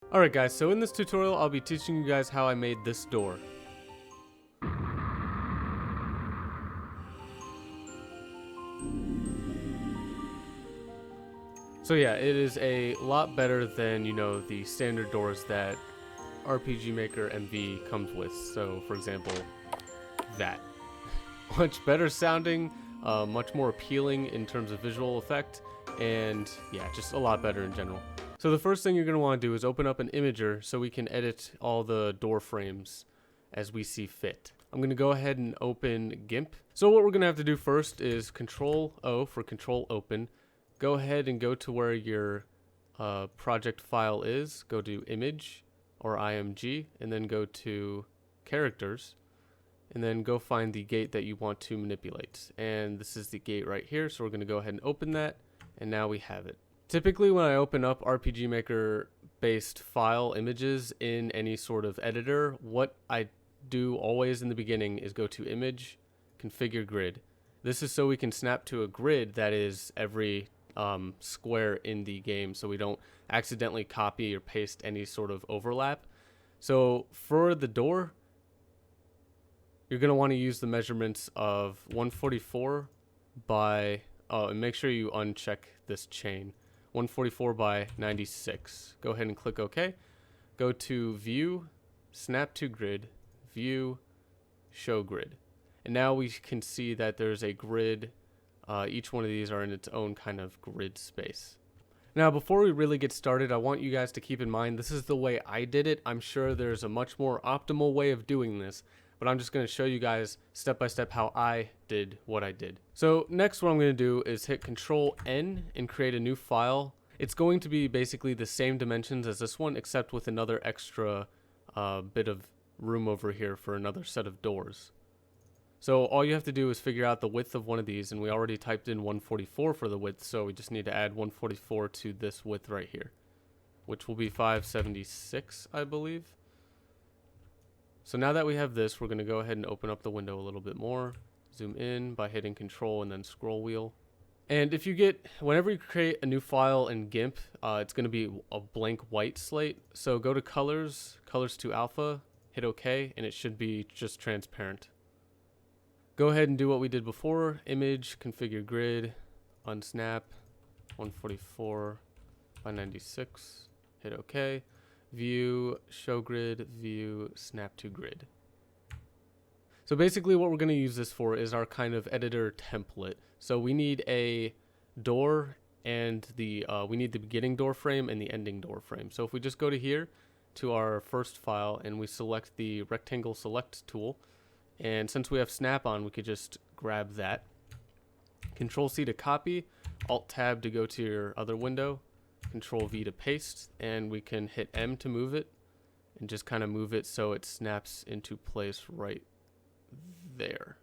Alright guys, so in this tutorial I'll be teaching you guys how I made this door. So yeah, it is a lot better than, the standard doors that RPG Maker MV comes with. So for example, that. Much better sounding, much more appealing in terms of visual effect, and yeah, just a lot better in general. So the first thing you're going to want to do is open up an imager so we can edit all the door frames as we see fit. I'm going to go ahead and open GIMP. So what we're going to have to do first is Control O for Control Open. Go ahead and go to where your project file is. Go to Image or IMG and then go to Characters. And then go find the gate that you want to manipulate. And this is the gate right here. So we're going to go ahead and open that. And now we have it. Typically when I open up RPG Maker based file images in any sort of editor, what I do always in the beginning is go to Image, Configure Grid. This is so we can snap to a grid that is every square in the game, so we don't accidentally copy or paste any sort of overlap. So for the door, you're going to want to use the measurements of 144 by, and make sure you uncheck this chain, 144 by 96. Go ahead and click OK. Go to View, Snap to Grid, View, Show Grid. And now we can see that there's a grid. Each one of these are in its own kind of grid space. Now, before we really get started, I want you guys to keep in mind this is the way I did it. I'm sure there's a much more optimal way of doing this, but I'm just going to show you guys step by step how I did what I did. So next what I'm going to do is hit Control N and create a new file. It's going to be basically the same dimensions as this one, except with another extra bit of room over here for another set of doors. So all you have to do is figure out the width of one of these, and we already typed in 144 for the width, so we just need to add 144 to this width right here, which will be 576, I believe. So now that we have this, we're going to go ahead and open up the window a little bit more, zoom in by hitting Control and then scroll wheel. And if you get, whenever you create a new file in GIMP, it's going to be a blank white slate. So go to Colors, Colors to Alpha, hit OK, and it should be just transparent. Go ahead and do what we did before. Image, configure grid, unsnap, 144 by 96, hit OK. View, show grid, view, snap to grid. So basically what we're going to use this for is our kind of editor template. So we need a door and we need the beginning door frame and the ending door frame. So if we just go to here to our first file and we select the rectangle select tool, and since we have snap on, we could just grab that. Control C to copy, Alt Tab to go to your other window, Control V to paste, and we can hit M to move it and just kind of move it so it snaps into place right there.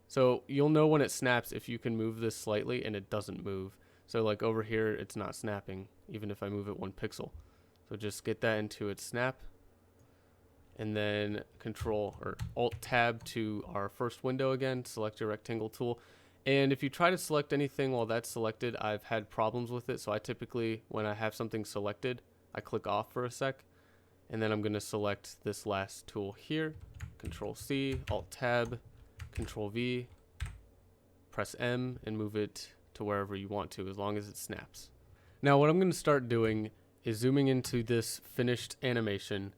So you'll know when it snaps if you can move this slightly and it doesn't move. So like over here, it's not snapping even if I move it 1 pixel. So just get that into its snap. And then Control or Alt Tab to our first window again, select your rectangle tool. And if you try to select anything while that's selected, I've had problems with it. So I typically, when I have something selected, I click off for a sec. And then I'm going to select this last tool here. Control C, Alt Tab, Control V, press M, and move it to wherever you want to, as long as it snaps. Now what I'm going to start doing is zooming into this finished animation.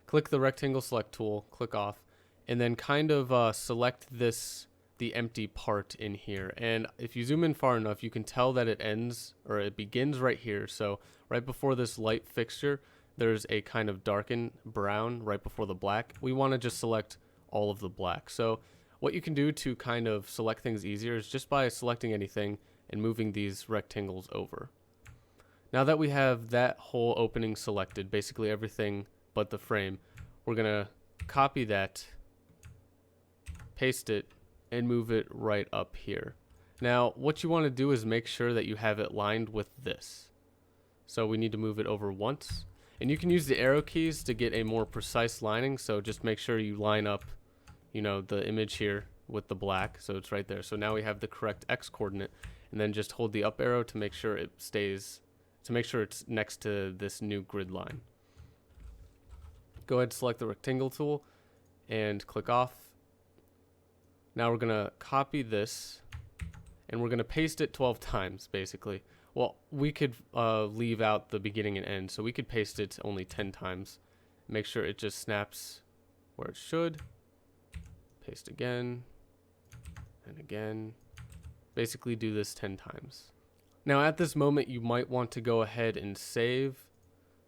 Click the rectangle select tool, click off, and then kind of select the empty part in here. And if you zoom in far enough, you can tell that it ends, or it begins right here. So right before this light fixture, there's a kind of darkened brown right before the black. We want to just select all of the black. So what you can do to kind of select things easier is just by selecting anything and moving these rectangles over. Now that we have that whole opening selected, basically everything but the frame, we're gonna copy that, paste it, and move it right up here. Now what you want to do is make sure that you have it lined with this. So we need to move it over once, and you can use the arrow keys to get a more precise lining. So just make sure you line up, the image here with the black, so it's right there. So now we have the correct X coordinate, and then just hold the up arrow to make sure it stays, to make sure it's next to this new grid line. Go ahead and select the rectangle tool and click off. Now we're gonna copy this and we're gonna paste it 12 times basically. Well, we could leave out the beginning and end, so we could paste it only 10 times. Make sure it just snaps where it should. Paste again and again. Basically do this 10 times. Now at this moment you might want to go ahead and save.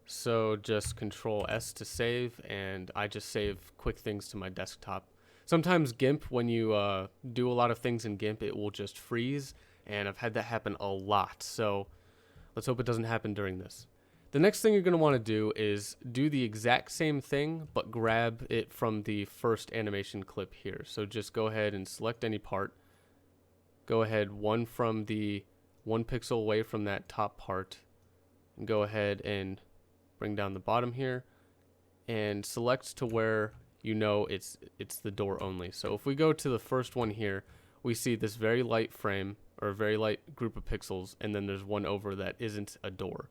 So just Control S to save, and I just save quick things to my desktop. Sometimes GIMP, when you do a lot of things in GIMP, it will just freeze, and I've had that happen a lot. So let's hope it doesn't happen during this. The next thing you're going to want to do is do the exact same thing, but grab it from the first animation clip here. So just go ahead and select any part. Go ahead one pixel away from that top part, and go ahead and bring down the bottom here and select to where you know it's the door only. So if we go to the first one here, we see this very light frame or a very light group of pixels, and then there's one over that isn't a door.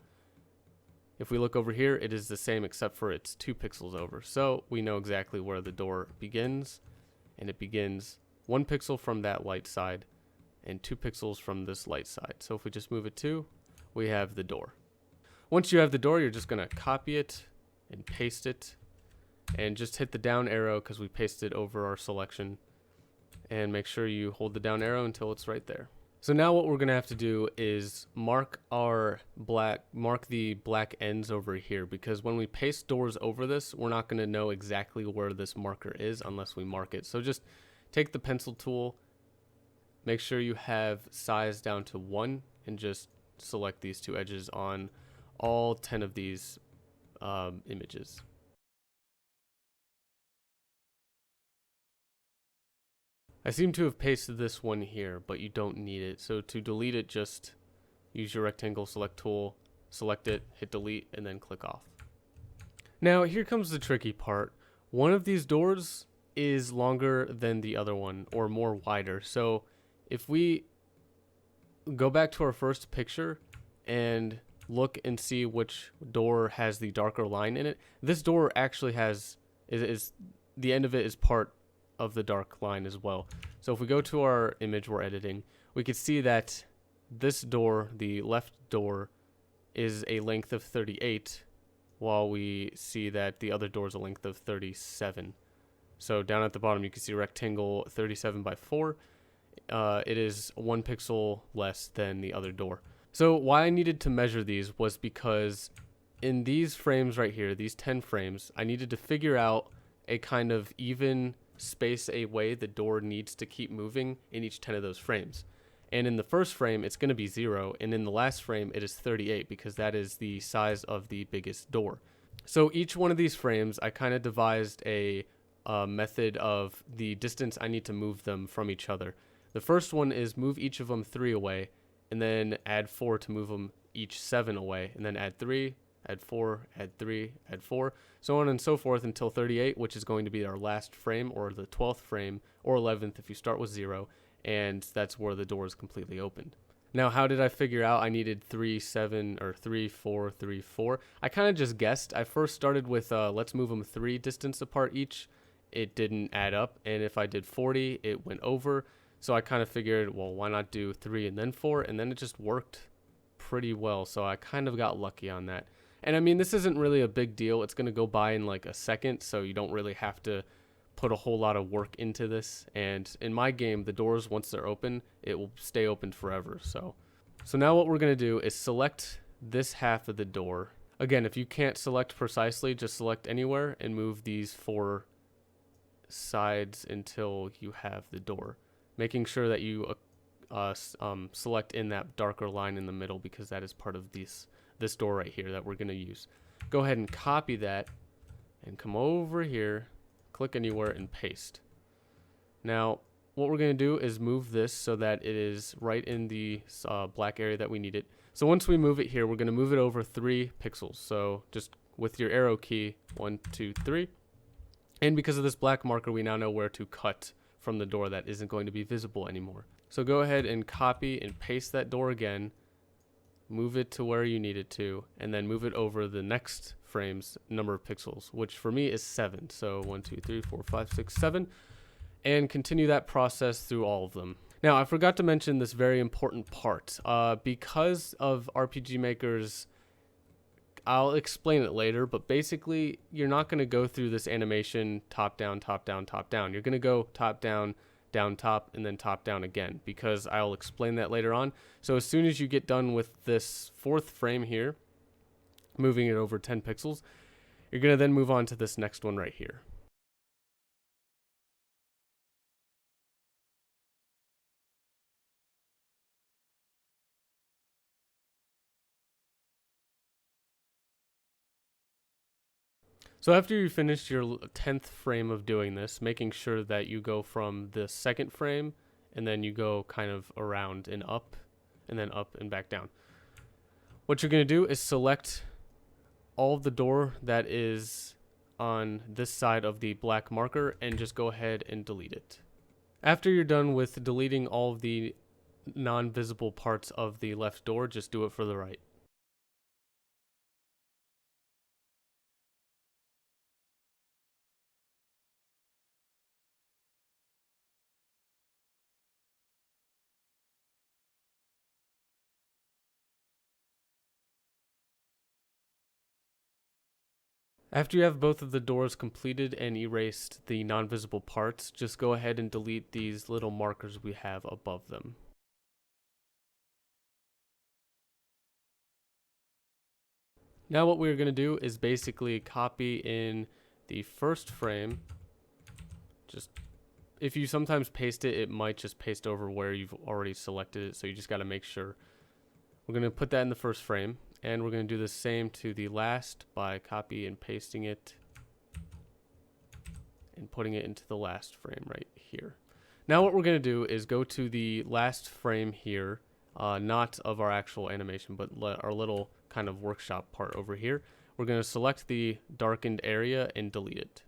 If we look over here, it is the same except for it's 2 pixels over. So we know exactly where the door begins, and it begins 1 pixel from that light side and 2 pixels from this light side. So if we just move it 2, we have the door. Once you have the door, you're just going to copy it and paste it, and just hit the down arrow because we pasted over our selection, and make sure you hold the down arrow until it's right there. So now what we're going to have to do is mark the black ends over here, because when we paste doors over this, we're not going to know exactly where this marker is unless we mark it. So just take the pencil tool, make sure you have size down to 1, and just select these 2 edges on all 10 of these images. I seem to have pasted this one here, but you don't need it. So to delete it, just use your rectangle select tool, select it, hit delete, and then click off. Now here comes the tricky part. One of these doors is longer than the other one, or more wider. So if we go back to our first picture and look and see which door has the darker line in it, this door actually has is the end of it is part of the dark line as well. So if we go to our image we're editing, we can see that this door, the left door, is a length of 38, while we see that the other door is a length of 37. So down at the bottom you can see rectangle 37 by 4. It is 1 pixel less than the other door. So why I needed to measure these was because in these frames right here, these 10 frames, I needed to figure out a kind of even space away the door needs to keep moving in each 10 of those frames. And in the first frame, it's going to be 0, and in the last frame, it is 38, because that is the size of the biggest door. So each one of these frames, I kind of devised a method of the distance I need to move them from each other. The first one is move each of them 3 away, and then add 4 to move them each 7 away, and then add 3, add 4, add 3, add 4, so on and so forth until 38, which is going to be our last frame, or the 12th frame, or 11th if you start with 0, and that's where the door is completely opened. Now, how did I figure out I needed 3, 7, or 3, 4, 3, 4? I kind of just guessed. I first started with let's move them 3 distance apart each. It didn't add up, and if I did 40, it went over. So I kind of figured, well, why not do 3 and then 4? And then it just worked pretty well. So I kind of got lucky on that. And I mean, this isn't really a big deal. It's going to go by in like a second. So you don't really have to put a whole lot of work into this. And in my game, the doors, once they're open, it will stay open forever. So now what we're going to do is select this half of the door. Again, if you can't select precisely, just select anywhere and move these 4 sides until you have the door, making sure that you select in that darker line in the middle, because that is part of this door right here that we're going to use. Go ahead and copy that and come over here, click anywhere, and paste. Now what we're going to do is move this so that it is right in the black area that we need it. So once we move it here, we're going to move it over 3 pixels. So just with your arrow key, 1, 2, 3. And because of this black marker, we now know where to cut from the door that isn't going to be visible anymore. So go ahead and copy and paste that door again, move it to where you need it to, and then move it over the next frames number of pixels, which for me is 7. So 1, 2, 3, 4, 5, 6, 7, and continue that process through all of them. Now, I forgot to mention this very important part. Because of RPG Maker's, I'll explain it later, but basically you're not going to go through this animation top down, top down, top down. You're going to go top down, down top, and then top down again, because I'll explain that later on. So as soon as you get done with this 4th frame here, moving it over 10 pixels, you're going to then move on to this next one right here. So after you finish your 10th frame of doing this, making sure that you go from the 2nd frame and then you go kind of around and then up and back down. What you're going to do is select all of the door that is on this side of the black marker and just go ahead and delete it. After you're done with deleting all of the non-visible parts of the left door, just do it for the right. After you have both of the doors completed and erased the non-visible parts, just go ahead and delete these little markers we have above them. Now what we're going to do is basically copy in the first frame. Just if you sometimes paste it, it might just paste over where you've already selected it, so you just got to make sure. We're going to put that in the first frame. And we're going to do the same to the last by copy and pasting it and putting it into the last frame right here. Now what we're going to do is go to the last frame here, not of our actual animation, but our little kind of workshop part over here. We're going to select the darkened area and delete it.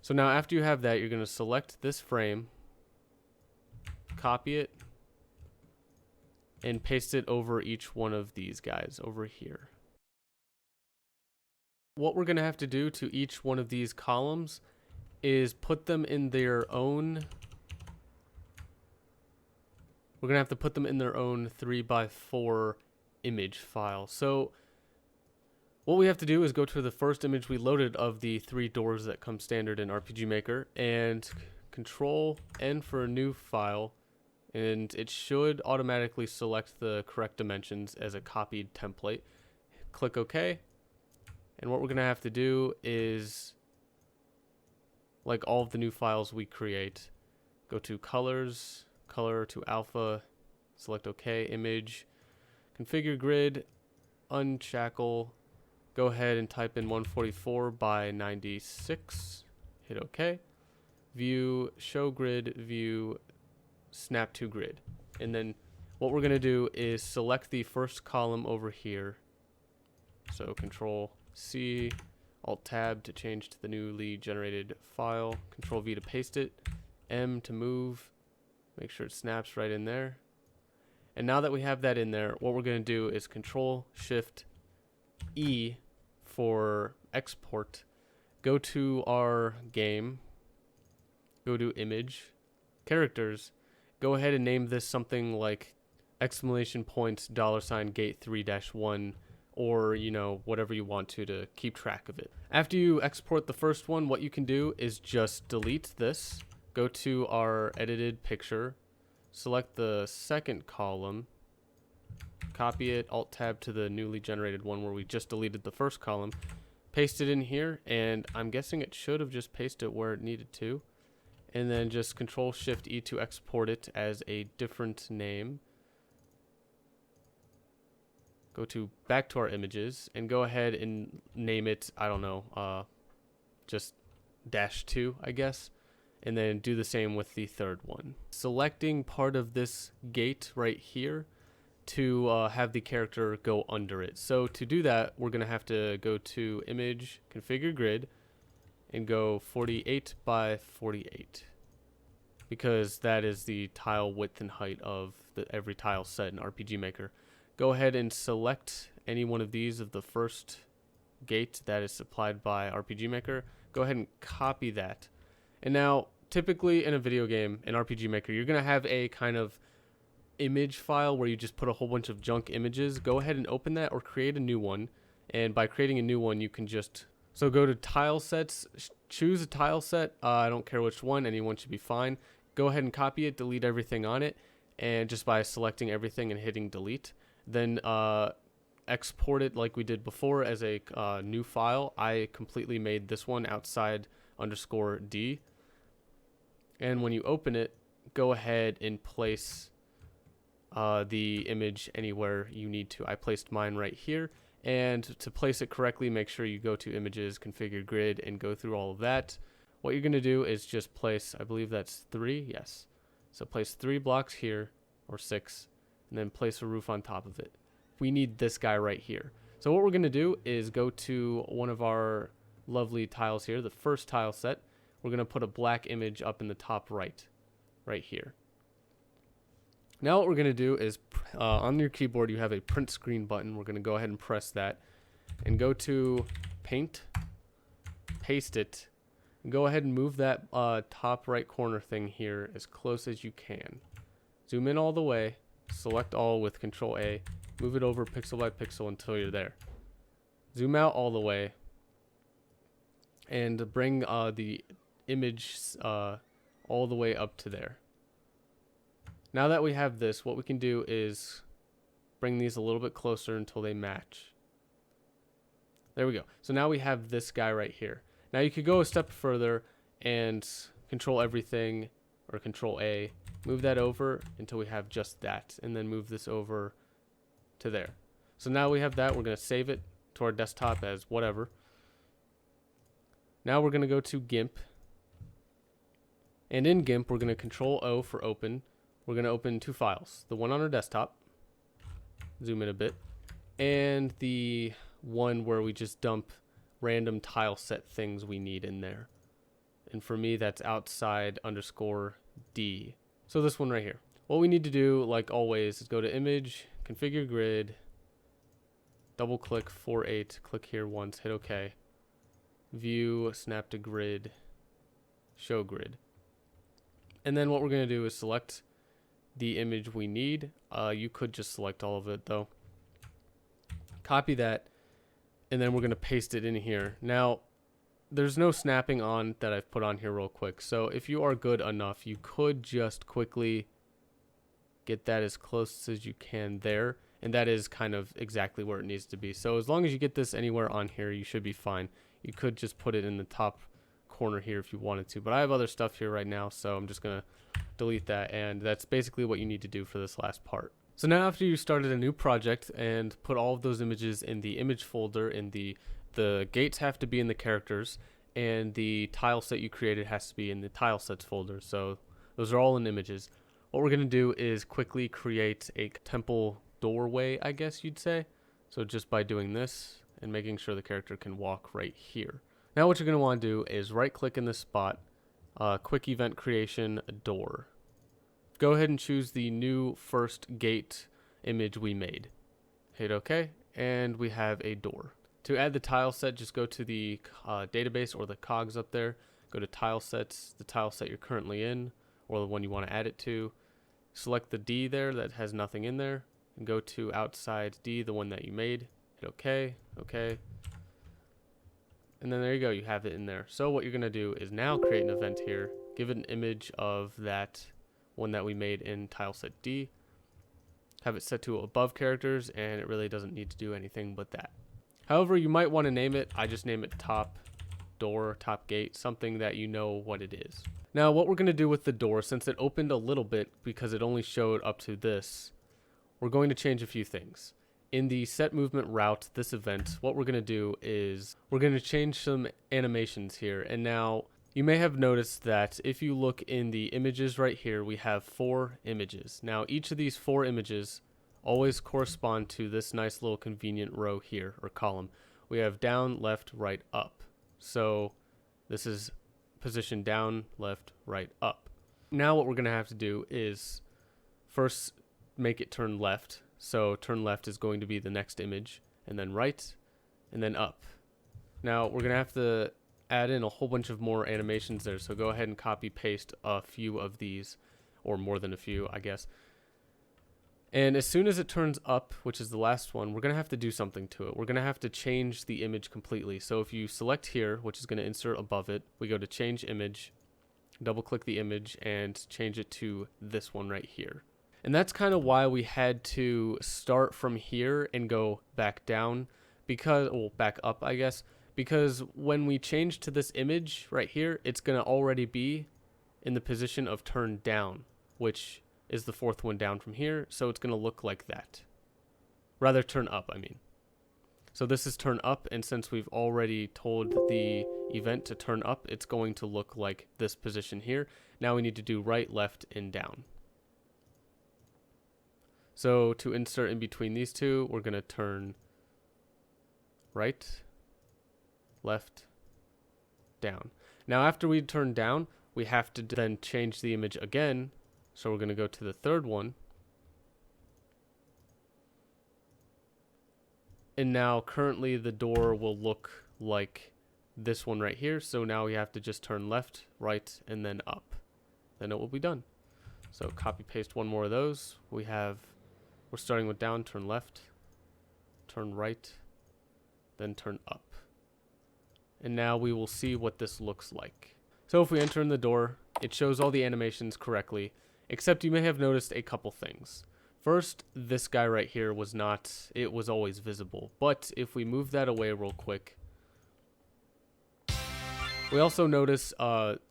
So now after you have that, you're going to select this frame, copy it, and paste it over each one of these guys over here. What we're going to have to do to each one of these columns is put them in their own, we're going to have to put them in their own 3x4 image file. So what we have to do is go to the first image we loaded of the 3 doors that come standard in RPG Maker and Control N for a new file. And it should automatically select the correct dimensions as a copied template. Click OK. And what we're going to have to do is, like all of the new files we create, go to Colors, Color to Alpha, select OK, Image, Configure Grid, Unshackle, go ahead and type in 144 by 96, hit OK, View, Show Grid, View, Snap to Grid. And then what we're going to do is select the first column over here. So Control C, Alt Tab to change to the newly generated file, Control V to paste it, M to move, make sure it snaps right in there. And now that we have that in there, what we're going to do is Control Shift E for export. Go to our game, go to Image, Characters. Go ahead and name this something like $! Gate 3-1, or whatever you want to keep track of it. After you export the first one, what you can do is just delete this, go to our edited picture, select the second column, copy it, Alt Tab to the newly generated one where we just deleted the first column, paste it in here, and I'm guessing it should have just pasted it where it needed to. And then just Control Shift E to export it as a different name. Go back to our images and go ahead and name it, I don't know, just -2, I guess. And then do the same with the third one. Selecting part of this gate right here to have the character go under it. So to do that, we're going to have to go to Image, Configure Grid, and go 48 by 48, because that is the tile width and height of every tile set in RPG Maker. Go ahead and select any one of these of the first gate that is supplied by RPG Maker. Go ahead and copy that. And now, typically in a video game, in RPG Maker, you're going to have a kind of image file where you just put a whole bunch of junk images. Go ahead and open that or create a new one. And by creating a new one, you can just, so go to tile sets, choose a tile set. I don't care which one, anyone should be fine. Go ahead and copy it, delete everything on it. And just by selecting everything and hitting delete, then export it like we did before as a new file. I completely made this one outside _D. And when you open it, go ahead and place the image anywhere you need to. I placed mine right here. And to place it correctly, make sure you go to images, configure grid, and go through all of that. What you're going to do is just place, I believe that's 3, yes. So place 3 blocks here, or 6, and then place a roof on top of it. We need this guy right here. So what we're going to do is go to one of our lovely tiles here, the first tile set. We're going to put a black image up in the top right here. Now what we're going to do is, on your keyboard you have a print screen button. We're going to go ahead and press that, and go to paint, paste it, and go ahead and move that top right corner thing here as close as you can. Zoom in all the way, select all with Control A, move it over pixel by pixel until you're there. Zoom out all the way, and bring the image all the way up to there. Now that we have this, what we can do is bring these a little bit closer until they match. There we go. So now we have this guy right here. Now you could go a step further and control everything, or Control A, move that over until we have just that, and then move this over to there. So now we have that. We're going to save it to our desktop as whatever. Now we're going to go to GIMP. And in GIMP, we're going to Control O for open. We're going to open 2 files. The one on our desktop, zoom in a bit, and the one where we just dump random tile set things we need in there. And for me, that's outside _D. So this one right here. What we need to do, like always, is go to image, configure grid, double click 4:8, click here once, hit OK. View, snap to grid, show grid. And then what we're going to do is select the image we need. You could just select all of it though. Copy that, and then we're going to paste it in here. Now, there's no snapping on that I've put on here real quick. So if you are good enough, you could just quickly get that as close as you can there. And that is kind of exactly where it needs to be. So as long as you get this anywhere on here, you should be fine. You could just put it in the top corner here if you wanted to. But I have other stuff here right now, so I'm just going to delete that. And that's basically what you need to do for this last part. So now after you started a new project and put all of those images in the image folder, in the gates have to be in the characters, and the tile set you created has to be in the tile sets folder. So those are all in images. What we're going to do is quickly create a temple doorway, I guess you'd say. So just by doing this and making sure the character can walk right here. Now what you're going to want to do is right click in this spot, quick event creation door. Go ahead and choose the new first gate image we made. Hit OK, and we have a door. To add the tile set, just go to the database or the cogs up there. Go to tile sets, the tile set you're currently in, or the one you want to add it to. Select the D there that has nothing in there, and go to outside D, the one that you made. Hit OK, OK. And then there you go, you have it in there. So what you're going to do is now create an event here. Give it an image of that one that we made in tile set D. Have it set to above characters, and it really doesn't need to do anything but that. However, you might want to name it, I just name it top door, top gate, something that you know what it is. Now what we're going to do with the door, since it opened a little bit because it only showed up to this, we're going to change a few things. In the set movement route, this event, what we're going to do is we're going to change some animations here. And now you may have noticed that if you look in the images right here, we have 4 images. Now each of these 4 images always correspond to this nice little convenient row here, or column. We have down, left, right, up. So this is position down, left, right, up. Now what we're going to have to do is first make it turn left. So turn left is going to be the next image, and then right, and then up. Now we're gonna have to add in a whole bunch of more animations there, so go ahead and copy paste a few of these, or more than a few, I guess. And as soon as it turns up, which is the last one, we're gonna have to do something to it. We're gonna have to change the image completely. So if you select here, which is gonna insert above it, we go to change image, double click the image and change it to this one right here. And that's kind of why we had to start from here and go back down, because, well, back up, I guess, because when we change to this image right here, it's going to already be in the position of turn down, which is the fourth one down from here. So it's going to look like that. Rather, turn up, I mean. So this is turn up, and since we've already told the event to turn up, it's going to look like this position here. Now we need to do right, left, and down. So to insert in between these two, we're going to turn right, left, down. Now after we turn down, we have to then change the image again. So we're going to go to the third one. And now currently the door will look like this one right here. So now we have to just turn left, right, and then up. Then it will be done. So copy paste one more of those. We're starting with down, turn left, turn right, then turn up. And now we will see what this looks like. So if we enter in the door, it shows all the animations correctly, except you may have noticed a couple things. First, this guy right here was not, it was always visible. But if we move that away real quick, we also notice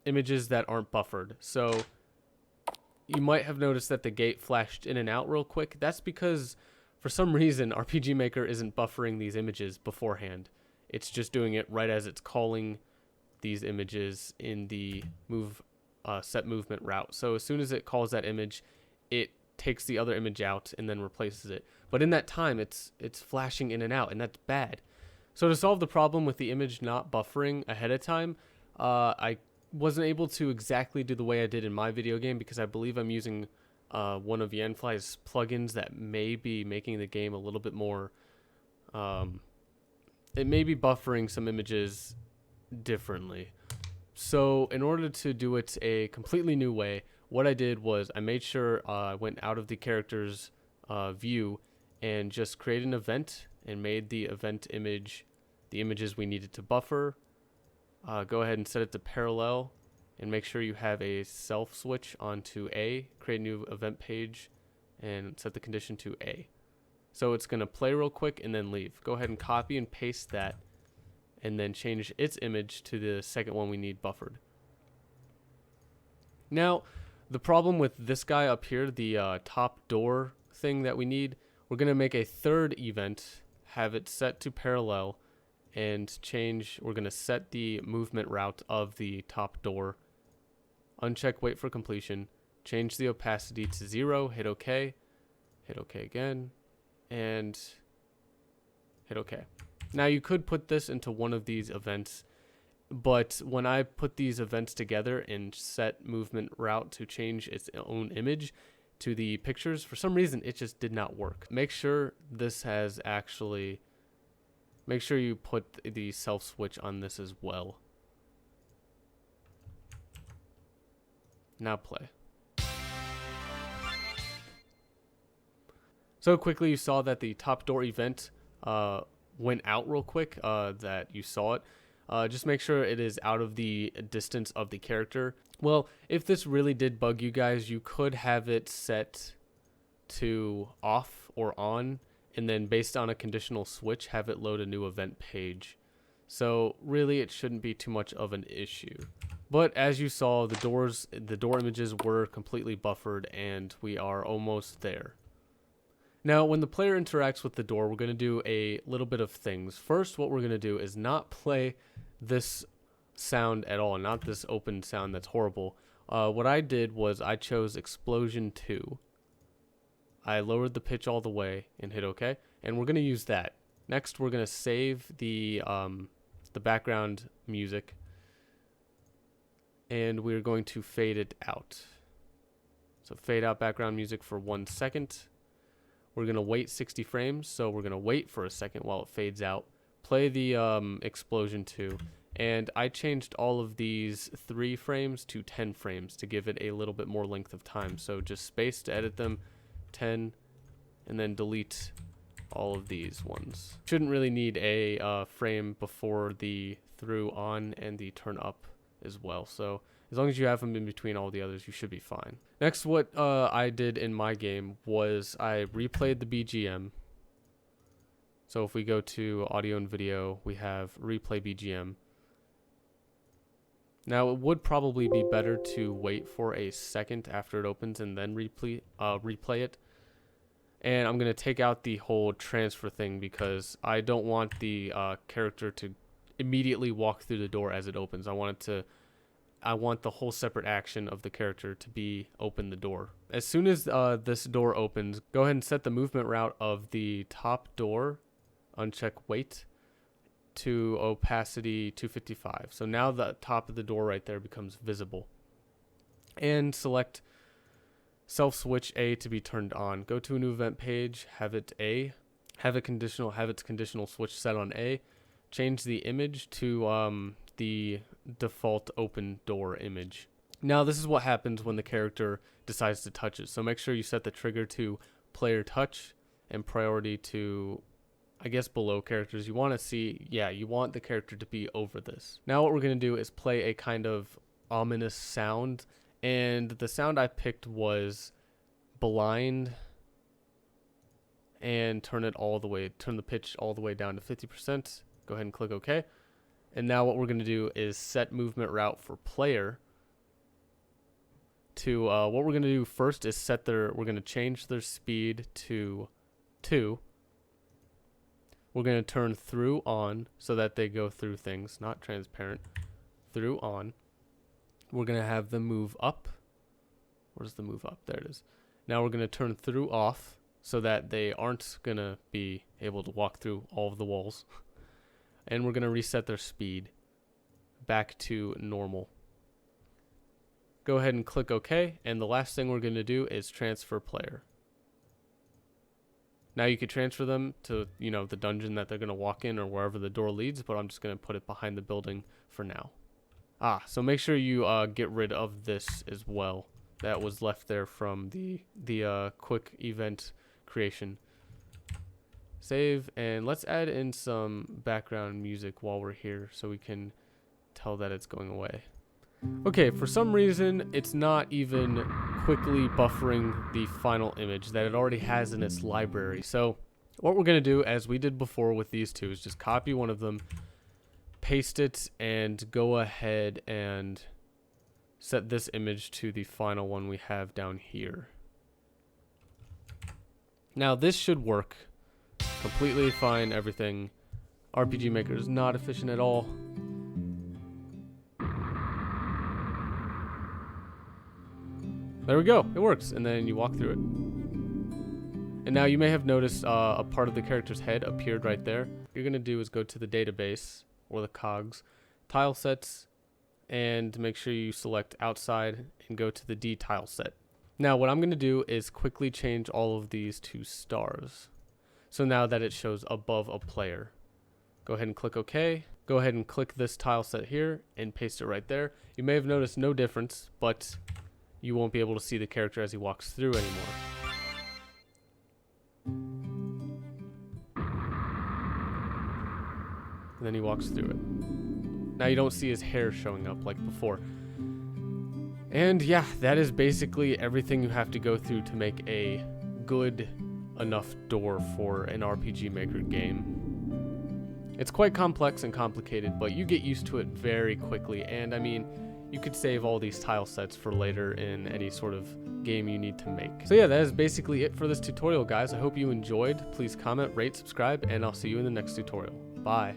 images that aren't buffered. So you might have noticed that the gate flashed in and out real quick. That's because for some reason RPG Maker isn't buffering these images beforehand. It's just doing it right as it's calling these images in the set movement route. So as soon as it calls that image, it takes the other image out and then replaces it. But in that time, it's flashing in and out, and that's bad. So to solve the problem with the image not buffering ahead of time, I wasn't able to exactly do the way I did in my video game because I believe I'm using one of Yanfly's plugins that may be making the game a little bit more, it may be buffering some images differently. So in order to do it a completely new way, what I did was I made sure I went out of the character's view and just created an event and made the event image the images we needed to buffer. Go ahead and set it to parallel and make sure you have a self switch onto A, create a new event page and set the condition to A. So it's going to play real quick and then leave. Go ahead and copy and paste that and then change its image to the second one we need buffered. Now, the problem with this guy up here, the top door thing that we need, we're going to make a third event, have it set to parallel, and we're going to set the movement route of the top door. Uncheck wait for completion, change the opacity to 0, hit OK again, and hit OK. Now you could put this into one of these events, but when I put these events together and set movement route to change its own image to the pictures, for some reason it just did not work. Make sure you put the self switch on this as well. Now play. So quickly you saw that the top door event went out real quick, that you saw it. Just make sure it is out of the distance of the character. Well, if this really did bug you guys, you could have it set to off or on, and then based on a conditional switch, have it load a new event page. So really, it shouldn't be too much of an issue. But as you saw, the door images were completely buffered, and we are almost there. Now, when the player interacts with the door, we're going to do a little bit of things. First, what we're going to do is not play this sound at all, not this open sound that's horrible. What I did was I chose Explosion 2. I lowered the pitch all the way and hit OK, and we're going to use that. Next, we're going to save the background music, and we're going to fade it out. So fade out background music for 1 second. We're going to wait 60 frames, so we're going to wait for a second while it fades out. play the explosion 2. And I changed all of these 3 frames to 10 frames to give it a little bit more length of time. So just space to edit them, 10, and then delete all of these ones. Shouldn't really need a frame before the through on and the turn up as well. So as long as you have them in between all the others, you should be fine. Next, what I did in my game was I replayed the BGM. So if we go to audio and video, we have replay BGM. Now, it would probably be better to wait for a second after it opens and then replay it. And I'm going to take out the whole transfer thing because I don't want the character to immediately walk through the door as it opens. I want the whole separate action of the character to be open the door. As soon as this door opens, go ahead and set the movement route of the top door, uncheck weight, to opacity 255. So now the top of the door right there becomes visible. And select self switch A to be turned on. Go to a new event page, have it A, have its conditional switch set on A. Change the image to the default open door image. Now this is what happens when the character decides to touch it. So make sure you set the trigger to player touch and priority to, I guess, below characters. You want to see, you want the character to be over this. Now what we're going to do is play a kind of ominous sound, and the sound I picked was blind, and turn the pitch all the way down to 50%. Go ahead and click OK. And now what we're going to do is set movement route for player to, what we're going to do first is we're going to change their speed to 2. We're going to turn through on so that they go through things, not transparent. Through on. We're going to have them move up. Where's the move up? There it is. Now we're going to turn through off so that they aren't going to be able to walk through all of the walls. And we're going to reset their speed back to normal. Go ahead and click OK. And the last thing we're going to do is transfer player. Now you could transfer them to, the dungeon that they're going to walk in or wherever the door leads, but I'm just going to put it behind the building for now. So make sure you get rid of this as well. That was left there from the quick event creation. Save, and let's add in some background music while we're here so we can tell that it's going away. Okay, for some reason, it's not even quickly buffering the final image that it already has in its library. So what we're going to do, as we did before with these two, is just copy one of them, paste it, and go ahead and set this image to the final one we have down here. Now this should work completely fine, everything. RPG Maker is not efficient at all. There we go, it works, and then you walk through it. And now you may have noticed a part of the character's head appeared right there. What you're going to do is go to the database, or the cogs, tile sets, and make sure you select outside and go to the D tile set. Now what I'm going to do is quickly change all of these to stars. So now that it shows above a player. Go ahead and click OK. Go ahead and click this tile set here and paste it right there. You may have noticed no difference, but you won't be able to see the character as he walks through anymore. And then he walks through it. Now you don't see his hair showing up like before. And yeah, that is basically everything you have to go through to make a good enough door for an RPG Maker game. It's quite complex and complicated, but you get used to it very quickly. And I mean, you could save all these tile sets for later in any sort of game you need to make. So yeah, that is basically it for this tutorial, guys. I hope you enjoyed. Please comment, rate, subscribe, and I'll see you in the next tutorial. Bye.